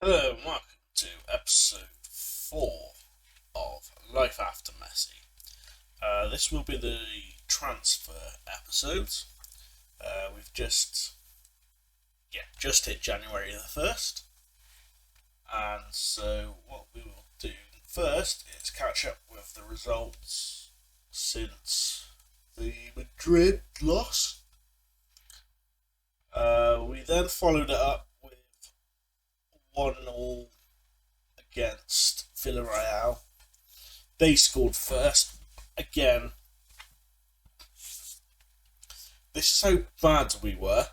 Hello and welcome to episode 4 of Life After Messi. This will be the transfer episode. We've just hit January the 1st, and so what we will do first is catch up with the results since the Madrid loss. We then followed it up with 1-0 against Villarreal. They scored first. Again, this is how bad we were.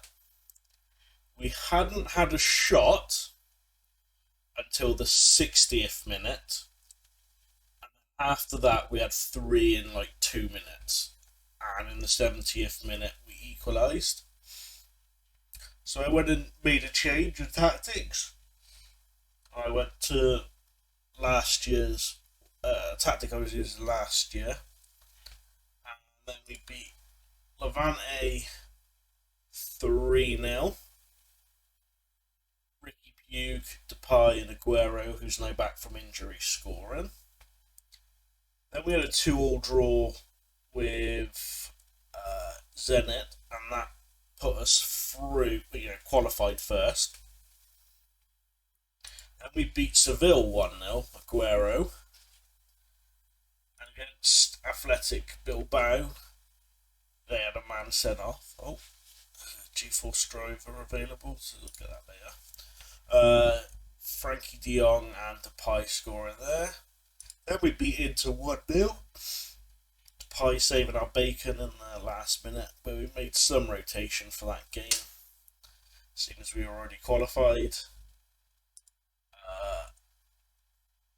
We hadn't had a shot until the 60th minute. And after that, we had 3 in like 2 minutes. And in the 70th minute, we equalised. So I went and made a change in tactics. I went to last year's tactic I was using last year, and then we beat Levante 3-0. Ricky Pugh, Depay, and Aguero, who's now back from injury, scoring. Then we had a 2-2 draw with Zenit, and that put us through, qualified first. And we beat Seville 1-0, Aguero. And against Athletic Bilbao, they had a man sent off. G-Force driver available, so look at that later. Frankie de Jong and Depay scoring there. Then we beat Inter 1-0. Depay saving our bacon in the last minute, but we made some rotation for that game, seeing as we were already qualified.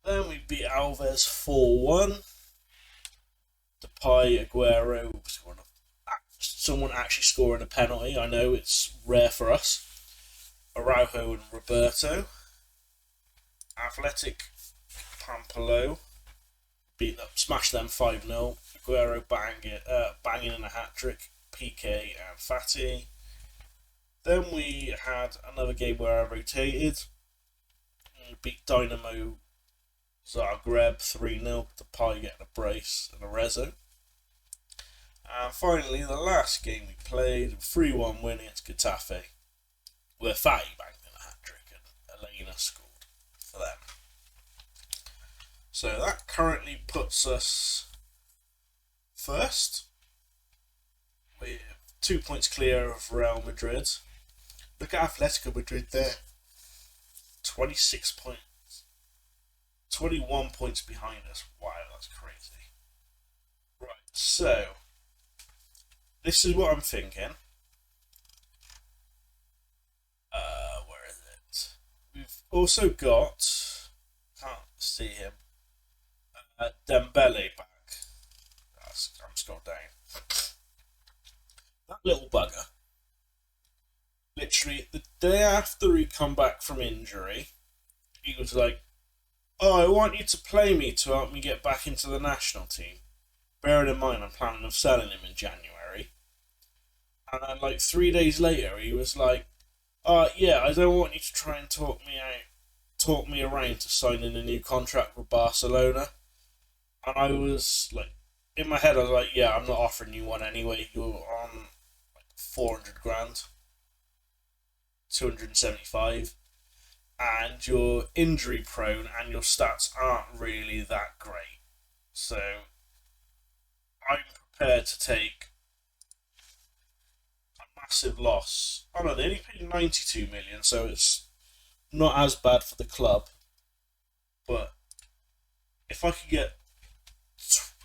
Then we beat Alves 4-1. Depay, Aguero, someone actually scoring a penalty. I know it's rare for us. Araujo and Roberto. Athletic Pampello smashed them 5-0. Aguero banging in a hat-trick. PK and Fati. Then we had another game where I rotated. We beat Dynamo Zagreb 3-0. Depay getting a brace and a rezo. And finally, the last game we played, 3-1 win against Getafe, where Fati banged in a hat-trick and Elena scored for them. So that currently puts us first, with 2 points clear of Real Madrid. Look at Atletico Madrid there. 26 points. 21 points behind us. Wow, that's crazy. Right, so this is what I'm thinking. Where is it? We've also got, can't see him, Dembele back. I'm scrolled down. That little bugger. Literally, the day after he come back from injury, he was like, "Oh, I want you to play me to help me get back into the national team. Bearing in mind, I'm planning on selling him in January." And then, like 3 days later, he was like, "Yeah, I don't want you to try and talk me around to signing a new contract with Barcelona." And I was like, in my head, I was like, "Yeah, I'm not offering you one anyway. You're on like 400 grand, 275, and you're injury prone, and your stats aren't really that great. So I'm prepared to take a massive loss." Oh no, they only paid 92 million, so it's not as bad for the club. But if I could get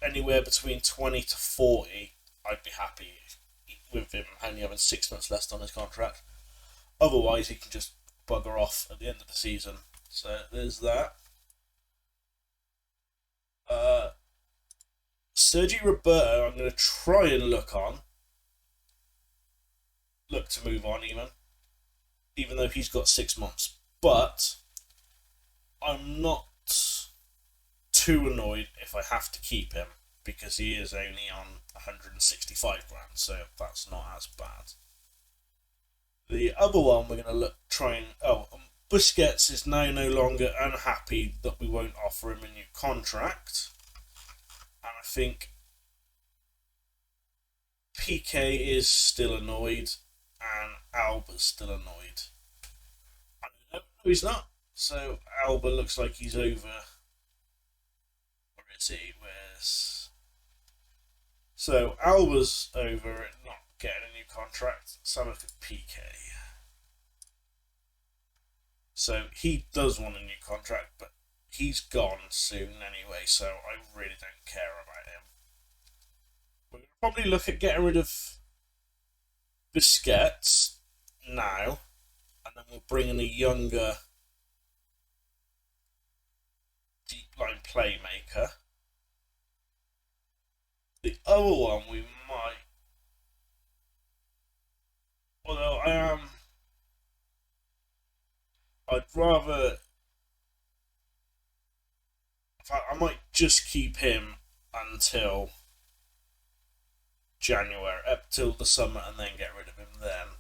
anywhere between 20 to 40, I'd be happy with him only having 6 months left on his contract. Otherwise, he can just bugger off at the end of the season. So there's that. Sergi Roberto, I'm going to try and look to move on even though he's got 6 months. But I'm not too annoyed if I have to keep him, because he is only on 165 grand, so that's not as bad. The other one we're going to Busquets is now no longer unhappy that we won't offer him a new contract. And I think Piqué is still annoyed and Alba's still annoyed. I don't know, no, he's not. So Alba looks like he's over. Where is he? So Alba's over at not getting a new contract. Let's have a look at Piqué. So he does want a new contract, but he's gone soon anyway, so I really don't care about him. We're going to probably look at getting rid of Busquets now, and then we'll bring in a younger deep line playmaker. The other one we might, although I'd rather, in fact, I might just keep him until January, up till the summer, and then get rid of him then.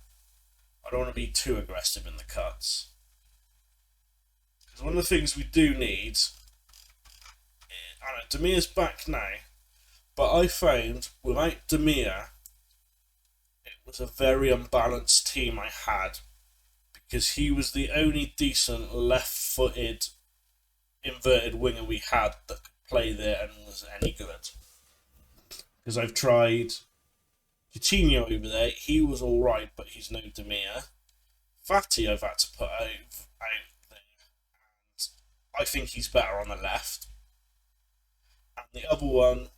I don't want to be too aggressive in the cuts. Because one of the things we do need, I know, Demir's back now, but I found without Demir, it was a very unbalanced team I had, because he was the only decent left-footed inverted winger we had that could play there and was any good. Because I've tried Coutinho over there, he was alright, but he's no Demir. Fati I've had to put out there, and I think he's better on the left. And the other one,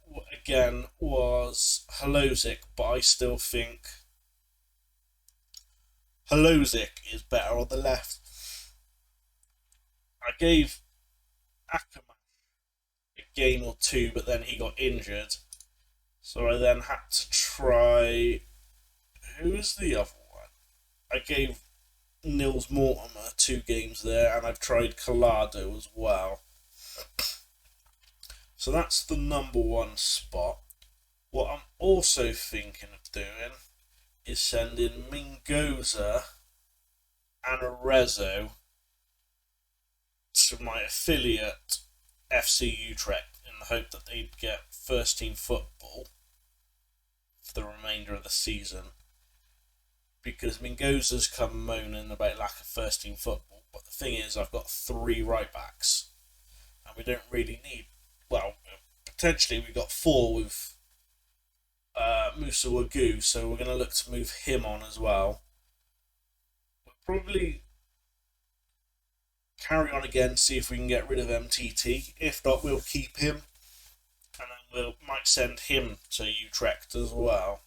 again, was Halozic, but I still think Halozic is better on the left. I gave Ackerman a game or two, but then he got injured. So I then had to try... Who was the other one? I gave Nils Mortimer 2 games there, and I've tried Collado as well. So that's the number 1 spot. What I'm also thinking of doing is sending Mingoza and Arezzo to my affiliate FC Utrecht in the hope that they'd get first team football for the remainder of the season, because Mingoza's come moaning about lack of first team football, but the thing is I've got 3 right backs and we don't really need, well, potentially we got 4 with Musa Wagyu, so we're going to look to move him on as well. We'll probably carry on again, see if we can get rid of MTT. If not, we'll keep him, and then we might send him to Utrecht as well.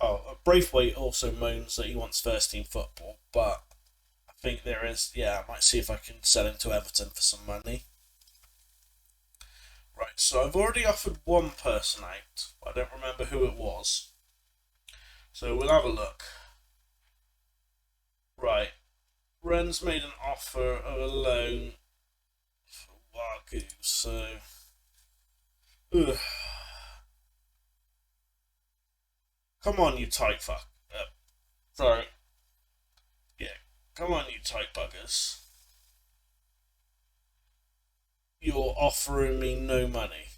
Oh, Braithwaite also moans that he wants first team football, but I think there is, I might see if I can sell him to Everton for some money. Right, so I've already offered one person out. I don't remember who it was. So we'll have a look. Right, Ren's made an offer of a loan for Wagyu, so... Ugh. Come on, you tight fuck. Sorry. Yeah, come on, you tight buggers. You're offering me no money.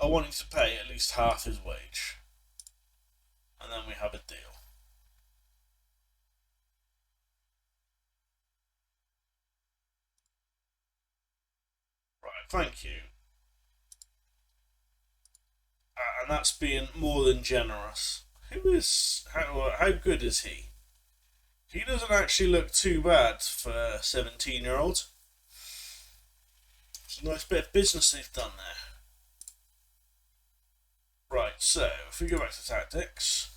I want you to pay at least half his wage. And then we have a deal. Right, thank you. And that's being more than generous. How good is he? He doesn't actually look too bad for a 17-year-old. It's a nice bit of business they've done there. Right, so if we go back to tactics,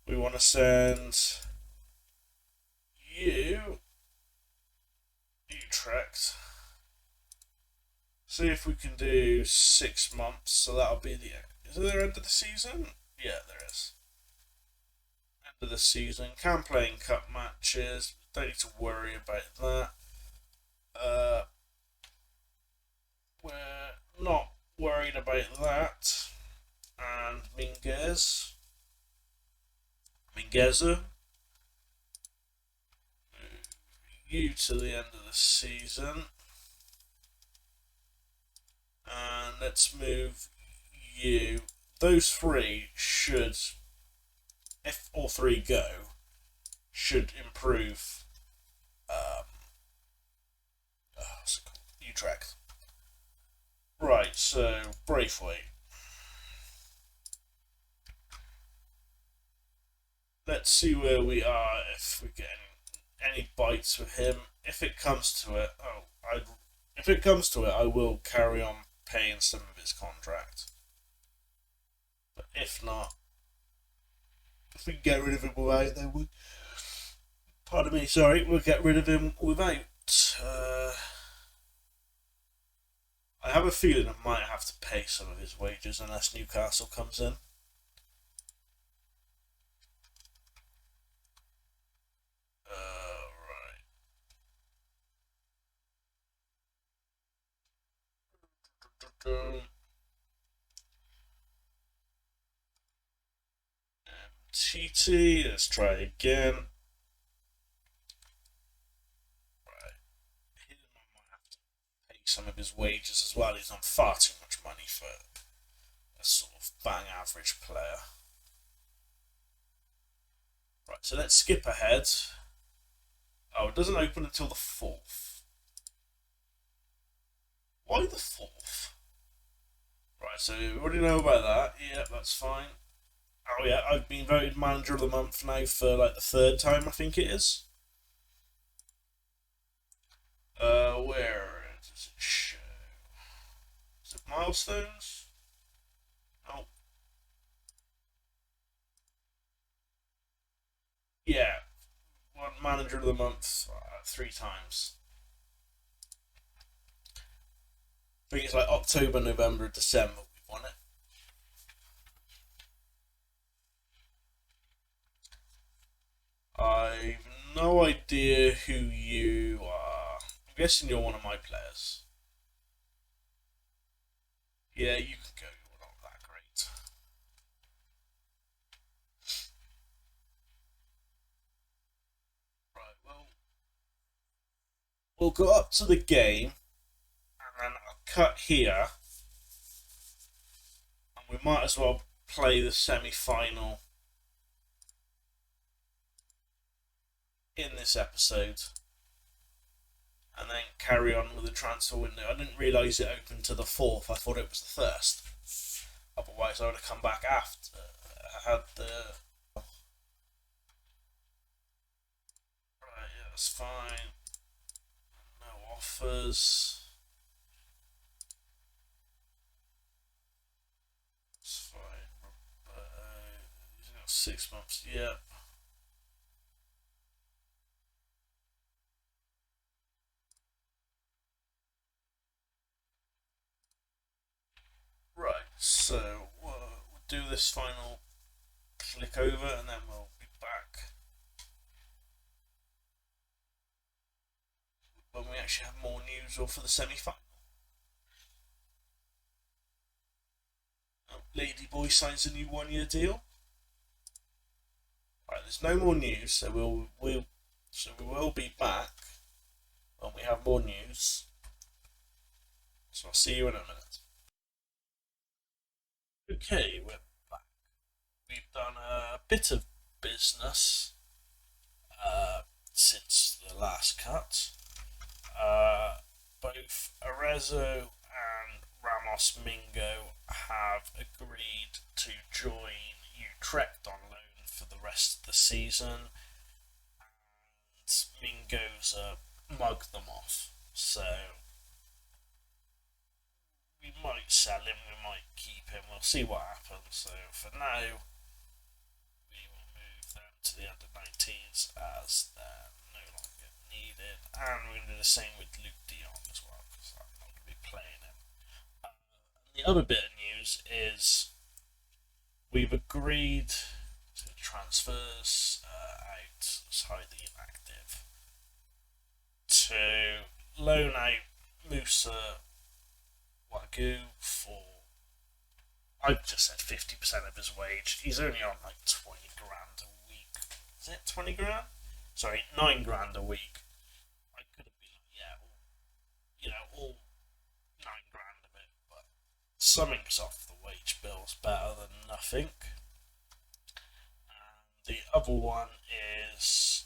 we want to send you Utrecht. See if we can do 6 months, so that'll be the... Is there end of the season? Yeah, there is. End of the season. Can play in cup matches. Don't need to worry about that. We're not worried about that. And Mingueza. You to the end of the season. And let's move you. Those three should, if all three go, should improve what's it called? Utrecht. Right, so Braithwaite. Let's see where we are if we get any bites with him. If it comes to it, I will carry on paying some of his contract. But if not, if we can get rid of him without, then we. Pardon me, sorry, we'll get rid of him without. I have a feeling I might have to pay some of his wages unless Newcastle comes in. TT, let's try again. Right. He might have to pay some of his wages as well. He's on far too much money for a sort of bang average player. Right, so let's skip ahead. Oh, it doesn't open until the 4th. Why the 4th? Right, so we already know about that. Yeah, that's fine. Oh yeah, I've been voted manager of the month now for like the 3rd time, I think it is. Where does it show? Is it milestones? Oh. Yeah, won manager of the month 3 times. I think it's like October, November, December we won it. I've no idea who you are. I'm guessing you're one of my players. Yeah, you can go. You're not that great. Right, well, we'll go up to the game, and then I'll cut here, and we might as well play the semi-final in this episode, and then carry on with the transfer window. I didn't realise it opened to the 4th. I thought it was the 1st. Otherwise, I would have come back after. I had the. Right, yeah, that's fine. No offers. That's fine. 6 months, yep. Right, so we'll do this final click over and then we'll be back when we actually have more news or for the semi-final. Ladyboy signs a new 1-year deal. Right, there's no more news, so we will be back when we have more news. So I'll see you in a minute. Okay, we're back. We've done a bit of business since the last cut. Both Arezzo and Ramos Mingo have agreed to join Utrecht on loan for the rest of the season, and Mingo's mugged them off. So we might sell him, we might keep him, we'll see what happens. So for now, we will move them to the under-19s as they're no longer needed, and we're going to do the same with Luke de Jong as well, because I'm not going to be playing him. The other bit of news is we've agreed to transfers out as highly inactive to loan out Musa Wagyu for I've just said 50% of his wage. He's only on like 20 grand a week. Is it 20 grand? Sorry, 9 grand a week. I could have been like, yeah, all 9 grand of it, but something's off the wage bill's better than nothing. And the other one is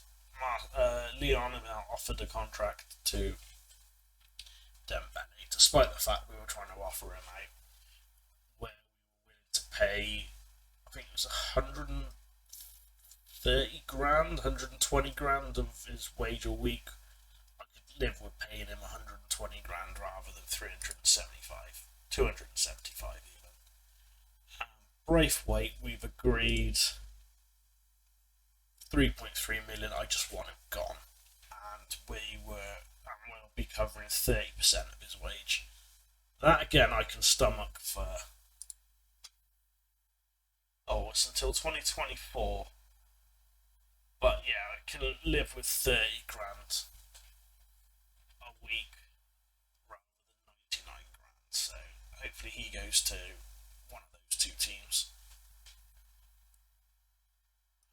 Leon offered a contract to Dembele, despite the fact we were trying to offer him out, where we were willing to pay, I think it was 130 grand, 120 grand of his wage a week. I could live with paying him 120 grand rather than 375, 275 even. Braithwaite, we've agreed 3.3 million. I just want him gone, and we'll be covering 30% of his wage. That again, I can stomach for. Oh, it's until 2024. But yeah, I can live with 30 grand a week rather than 99 grand. So hopefully he goes to one of those two teams.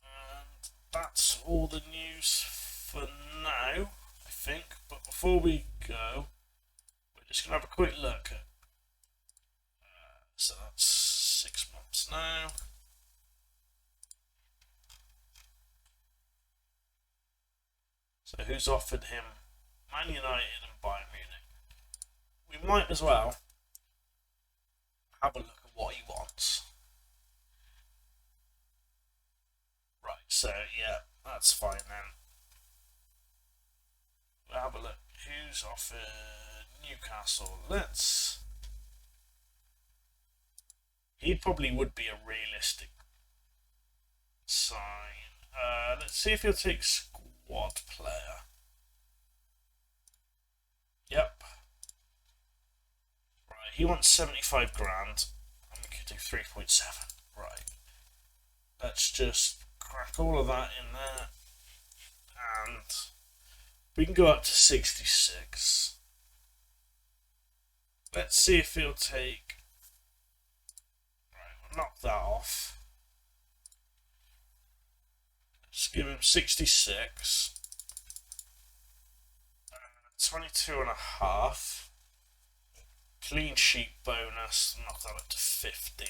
And that's all the news for now, I think. But before we go, we're just going to have a quick look at. So that's 6 months now. So who's offered him? Man United and Bayern Munich. We might as well have a look at what he wants. Right, so yeah, that's fine then. We'll have a look. Who's offered Newcastle? He probably would be a realistic sign. Let's see if he'll take squad player. Yep. Right, he wants 75 grand. And we could do 3.7. Right. Let's just crack all of that in there. And we can go up to 66. Let's see if he'll take. Right, we'll knock that off. Let's give him 66. 22.5. Clean sheet bonus, knock that up to 15.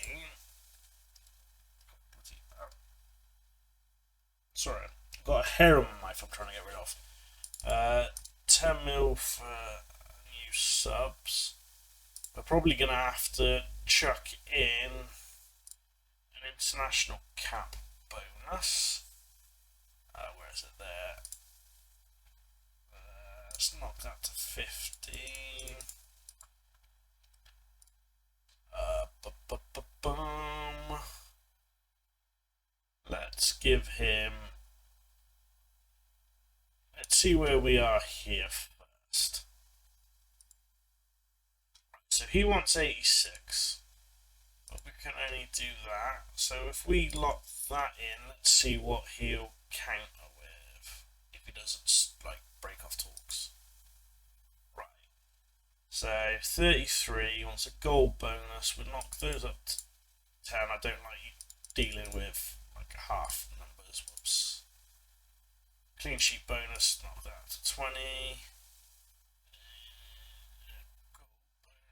Sorry, I've got a hair on my mouth I'm trying to get rid of. 10 mil for new subs. We're probably going to have to chuck in an international cap bonus. Where is it there? Let's knock that to 15. Let's give him. Let's see where we are here first. So he wants 86. But we can only do that. So if we lock that in, let's see what he'll counter with. If he doesn't break off talks. Right. So 33, he wants a goal bonus. We'll knock those up to 10. I don't like dealing with half numbers. Whoops. Clean sheet bonus, knock that to 20. I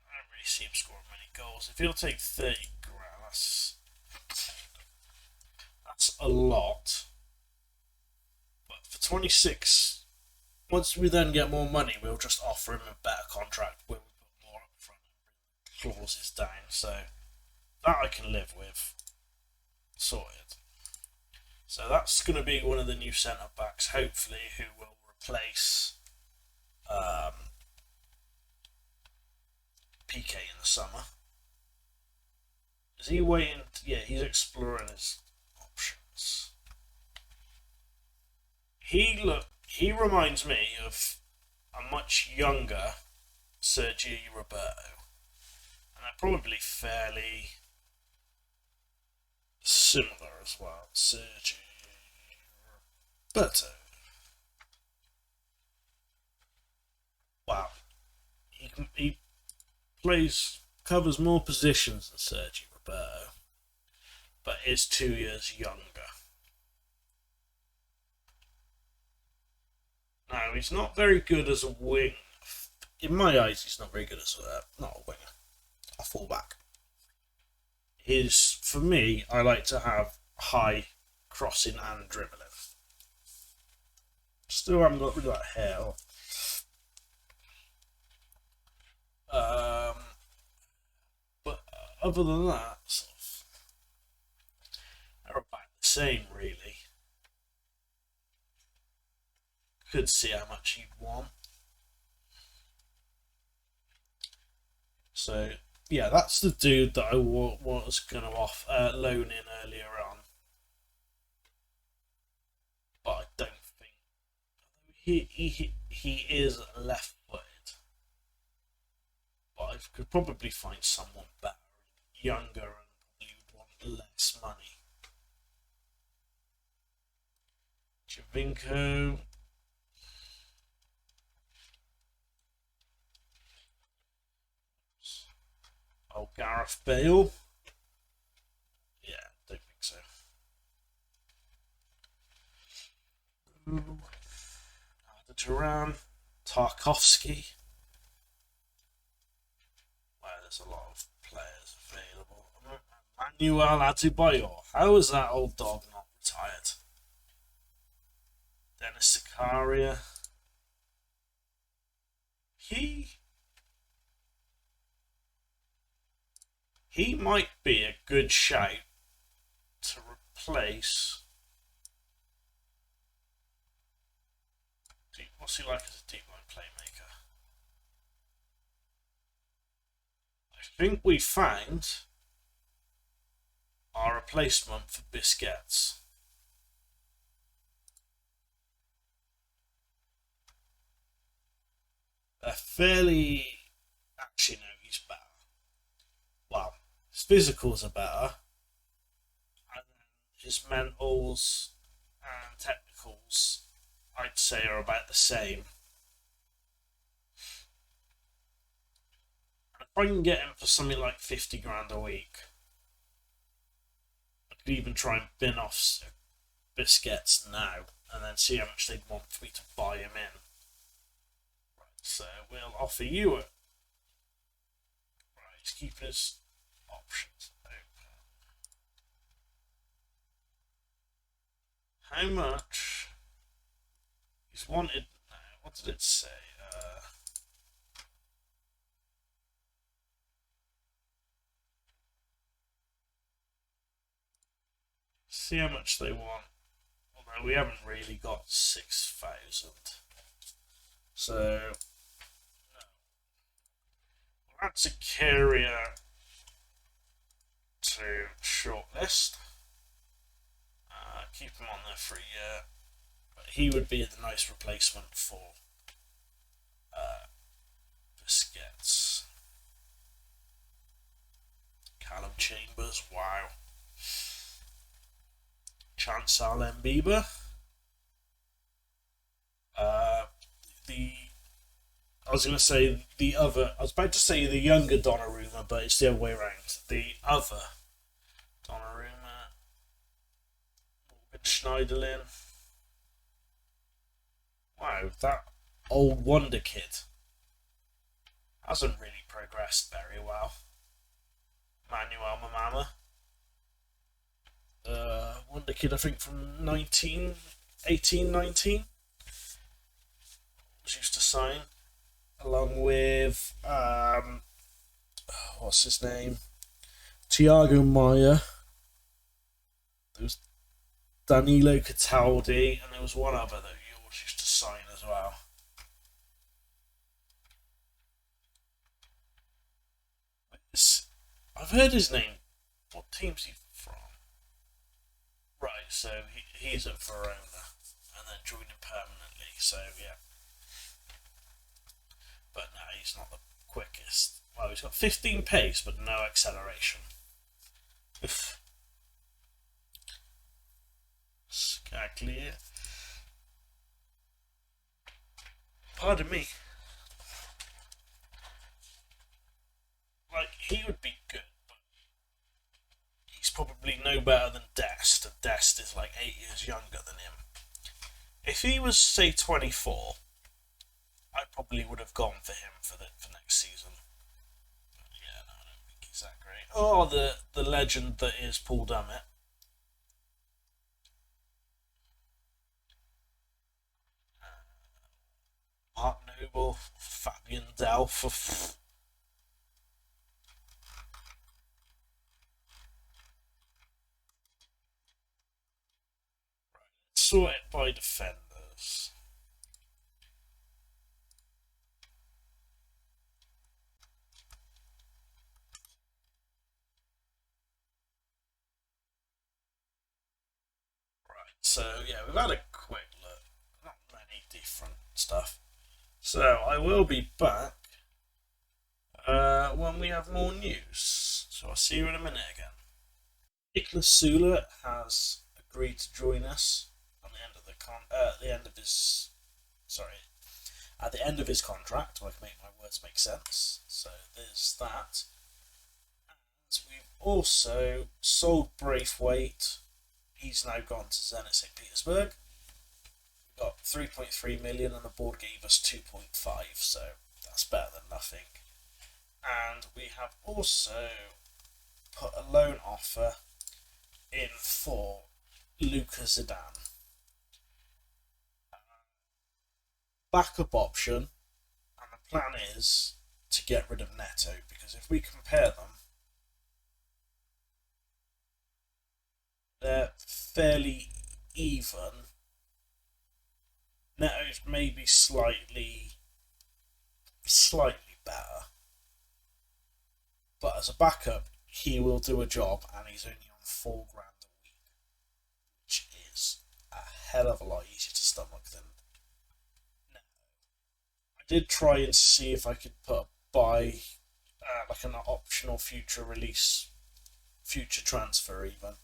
don't really see him scoring many goals. If he'll take 30 grand, that's a lot. But for 26, once we then get more money, we'll just offer him a better contract where we put more up front and bring clauses down. So that I can live with. Sorted. So that's going to be one of the new centre backs, hopefully, who will replace PK in the summer. Is he waiting? Yeah, he's exploring his options. He reminds me of a much younger Sergio Roberto, and they're probably fairly similar as well. Sergio Roberto. Wow. He covers more positions than Sergio Roberto. Roberto, but is 2 years younger. Now, he's not very good as a wing. In my eyes, he's not very good as not a winger, a fullback. For me, I like to have high crossing and dribbling. Still haven't got rid of that hair. But other than that, they're about the same, really. Could see how much you'd want. So, yeah, that's the dude that I was going to loan in earlier on. But I don't think he is left-footed. But I could probably find someone better, younger, and probably would want less money. Javinko. Oh, Gareth Bale. Yeah, don't think so. The Duran. Tarkovsky. Well, there's a lot of players available. Manuel Adebayor. How is that old dog not retired? Dennis Zakaria. He might be a good shout to replace. What's he like as a deep line playmaker? I think we found our replacement for Busquets. They're fairly. Actually, no, he's better. Well, his physicals are better, and his mentals and technicals, I'd say, are about the same. And if I can get him for something like 50 grand a week, I could even try and bin off Busquets now, and then see how much they'd want for me to buy him in. Right, so we'll offer you it. Right, he's keeping his options open. How much? He's wanted. What did it say? See how much they want. Although we haven't really got 6,000. So, no. Well, that's a carrier to shortlist. Keep him on there for a year. But he would be a nice replacement for Busquets. Callum Chambers, wow. Chancel Mbemba. I was going to say the other. I was about to say the younger Donnarumma, but it's the other way around. The other Donnarumma, Morgan Schneiderlin. Wow, that old wonder kid hasn't really progressed very well. Manuel Mamama. Wonder kid, I think from 18-19 was used to sign along with what's his name, Thiago Maia. There was Danilo Cataldi, and there was one other that you always used to sign as well. I've heard his name. What team's he from? Right, so he's at Verona and then joined him permanently, so yeah. But no, he's not the quickest. Well, he's got 15 pace, but no acceleration. Scaglia. Pardon me. Like, he would be good, but probably no better than Dest, and Dest is like 8 years younger than him. If he was, say, 24, I probably would have gone for him for next season. But yeah, no, I don't think he's that great. Oh, the legend that is Paul Dummett. Mark Noble, Fabian Delph. Sort it by defenders. Right, so yeah, we've had a quick look. Not many different stuff. So I will be back when we have more news. So I'll see you in a minute again. Niklas Sula has agreed to join us on the end of at the end of his contract. I can make my words make sense. So there's that. And we've also sold Braithwaite. He's now gone to Zenit St. Petersburg. We got 3.3 million, and the board gave us 2.5, so that's better than nothing. And we have also put a loan offer in for Luka Zidane. Backup option, and the plan is to get rid of Neto, because if we compare them, they're fairly even. Neto's maybe slightly better, but as a backup, he will do a job, and he's only on £4,000 a week, which is a hell of a lot easier to stomach than Neto. I did try and see if I could buy like an optional future release, future transfer even,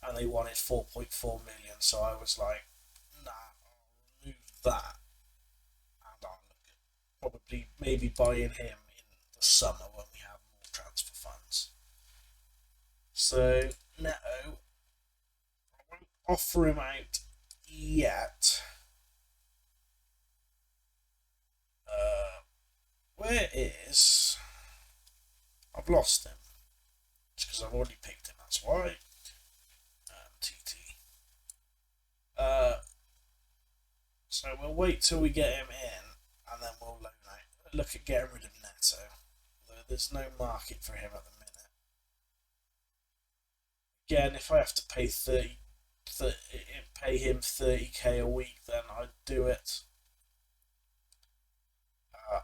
and they wanted 4.4 million. So I was like, nah, I'll remove that, and I'll look at probably maybe buying him in the summer when we have more transfer funds. So Neto, I won't offer him out yet. Where is? I've lost him. It's because I've already picked him. That's why. TT. So we'll wait till we get him in, and then we'll look at getting rid of Neto. Although there's no market for him at the minute. Again, if I have to pay pay him 30k a week, then I'd do it.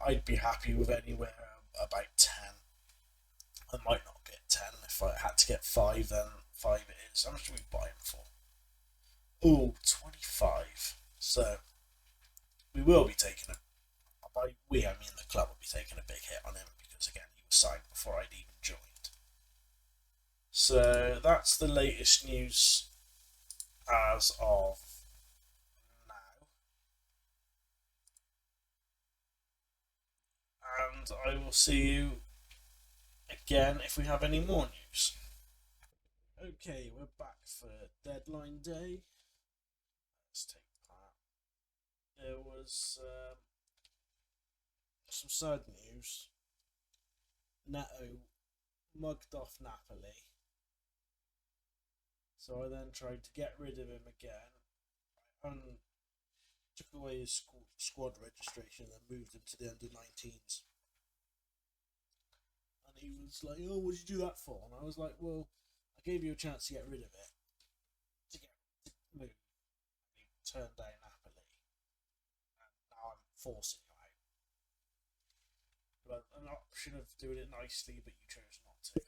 I'd be happy with anywhere about 10. I might not get 10. If I had to get 5, then 5 it is. How much do we buy him for? Oh, 25. So we will be taking by we, I mean the club will be taking a big hit on him, because again, he was signed before I'd even joined. So that's the latest news as of now. And I will see you again if we have any more news. Okay, we're back for deadline day. Let's take part. There was some sad news. Neto mugged off Napoli. So I then tried to get rid of him again. I took away his squad registration and moved him to the under-19s. And he was like, "Oh, what did you do that for?" And I was like, "Well, I gave you a chance to get rid of it, to move." And he turned down Napoli, and now I'm forcing you out. But an option of doing it nicely, but you chose not to.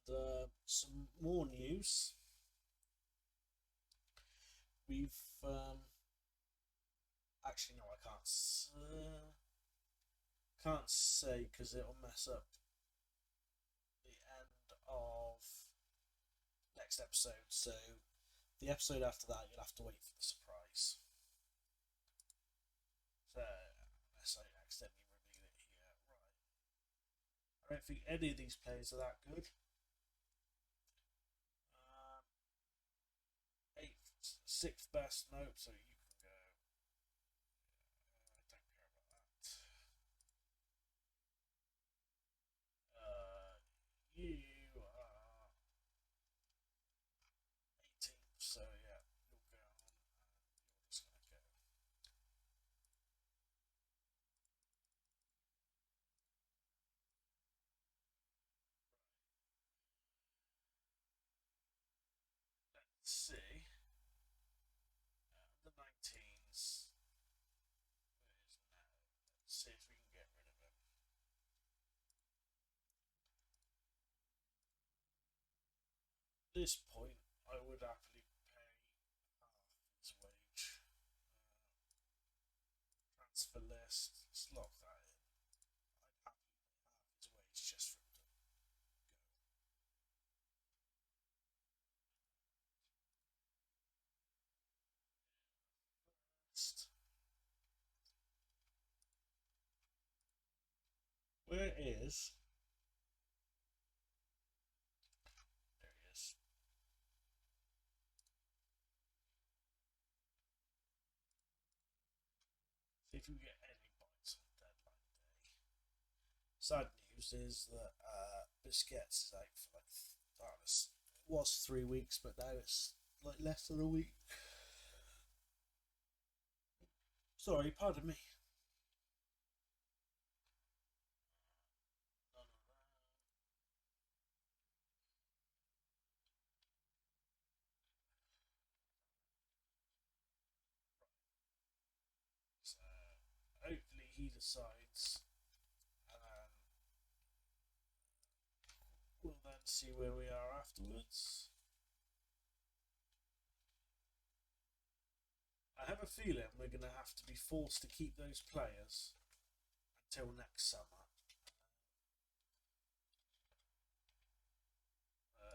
And some more news. We've actually no, I can't say because it'll mess up the end of next episode. So the episode after that, you'll have to wait for the surprise. So unless I accidentally reveal it here, right? I don't think any of these players are that good. 8th, 6th best. Nope, so you can go. I don't care about that. You are 18th, so yeah, you'll go on and you're just going to go. Let's see. The 19s. Where is now? Let's see if we can get rid of him. At this point, I would happily pay half his wage. Transfer list. Let's lock that in. I'd happily pay half his wage just for him to go. First. Where is? There he is. See if we get any bites on deadline day. Sad news is that Busquets is out for it was 3 weeks, but now it's like less than a week. Sorry, pardon me. None of that. So hopefully he decides, and we'll then see where we are afterwards. I have a feeling we're going to have to be forced to keep those players until next summer.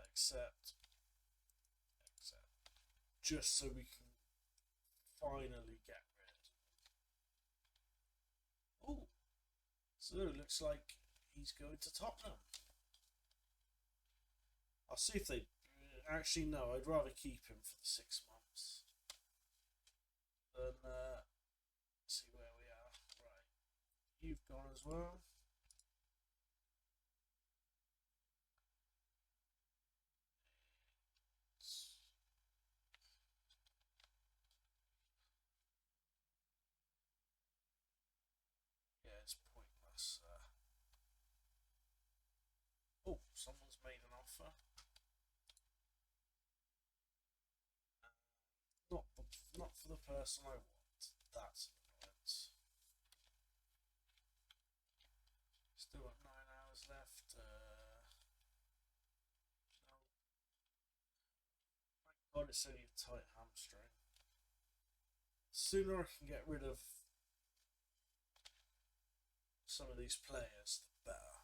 Except just so we can finally get rid. Oh, so it looks like he's going to Tottenham. I'll see if they actually no. I'd rather keep him for the 6 months than see where we are. Right, you've gone as well. Yeah, it's pointless. Oh, someone's made an offer. Not for the person I want. That's an annoyance. Still got 9 hours left. No. Thank God it's only a tight hamstring. The sooner I can get rid of some of these players, the better.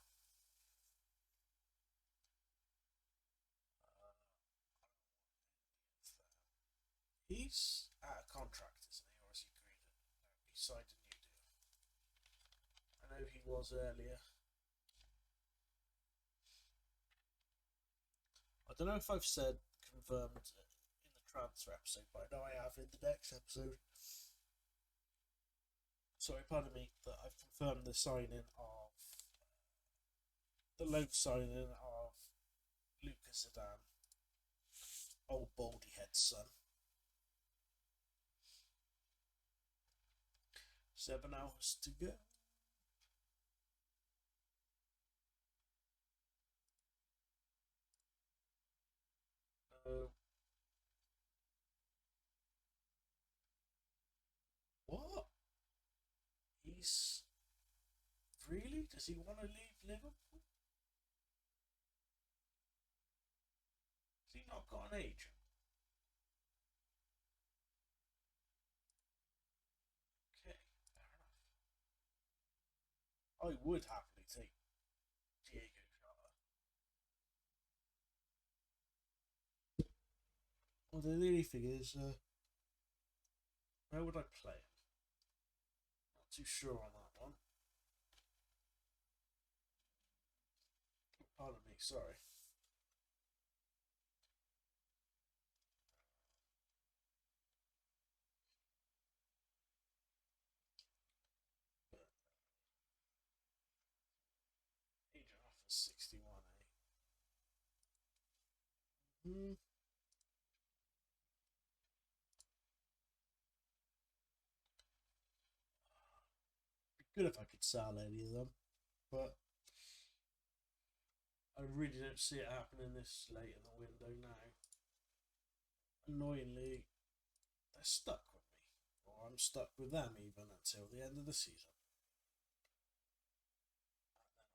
He's out of contract, isn't he? Or has he agreed it? No, he signed a new deal. I know he was earlier. I don't know if I've said confirmed in the transfer episode, but I know I have in the next episode. Sorry, pardon me, that I've confirmed the signing of the loan signing of Lucas Zidane, old baldy head's son. 7 hours to go. What? He's really? Does he want to leave Liverpool? Has he not got an agent? Okay, fair enough. I would happily take Diego Jota. Well, the only thing is, where would I play him? Not too sure on that one. sorry. Agent offers 61, eh? Be good if I could sell any of them, but I really don't see it happening this late in the window now. Annoyingly, they're stuck with me, or I'm stuck with them even until the end of the season.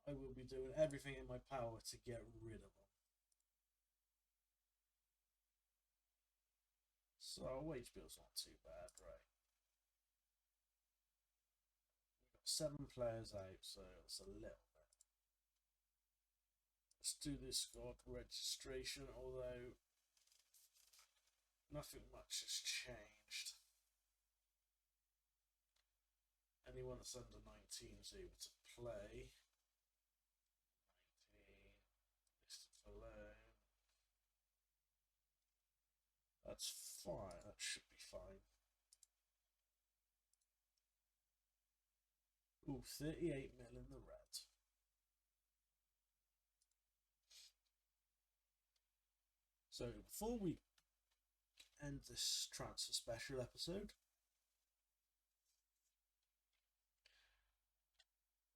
And then I will be doing everything in my power to get rid of them. So wage bill's not too bad, right? We've got 7 players out, so it's a little bit. Let's do this squad registration, although nothing much has changed. Anyone that's under 19 is able to play. 19, listed for loan. That's fine, that should be fine. Ooh, 38 mil in the red. So before we end this transfer special episode,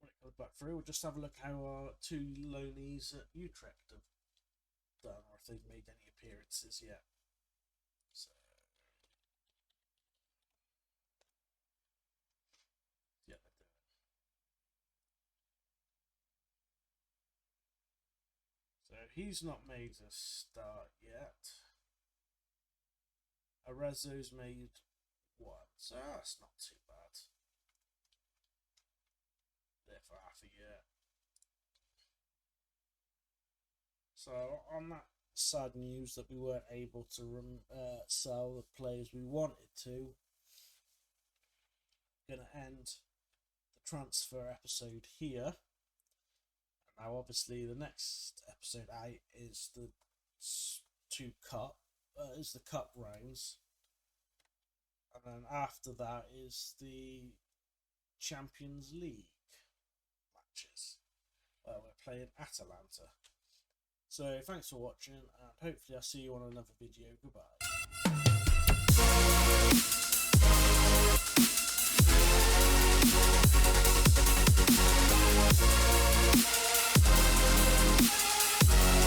when it comes back through, we'll just have a look how our 2 loanees at Utrecht have done, or if they've made any appearances yet. So yeah, they're doing it. So he's not made a start yet. Arezzo's made 1, so that's not too bad. There for half a year. So on that sad news that we weren't able to sell the players we wanted to, I'm going to end the transfer episode here. And now obviously the next episode out is the cup rounds, and then after that is the Champions League matches where we're playing Atalanta. So thanks for watching, and hopefully I'll see you on another video. Goodbye.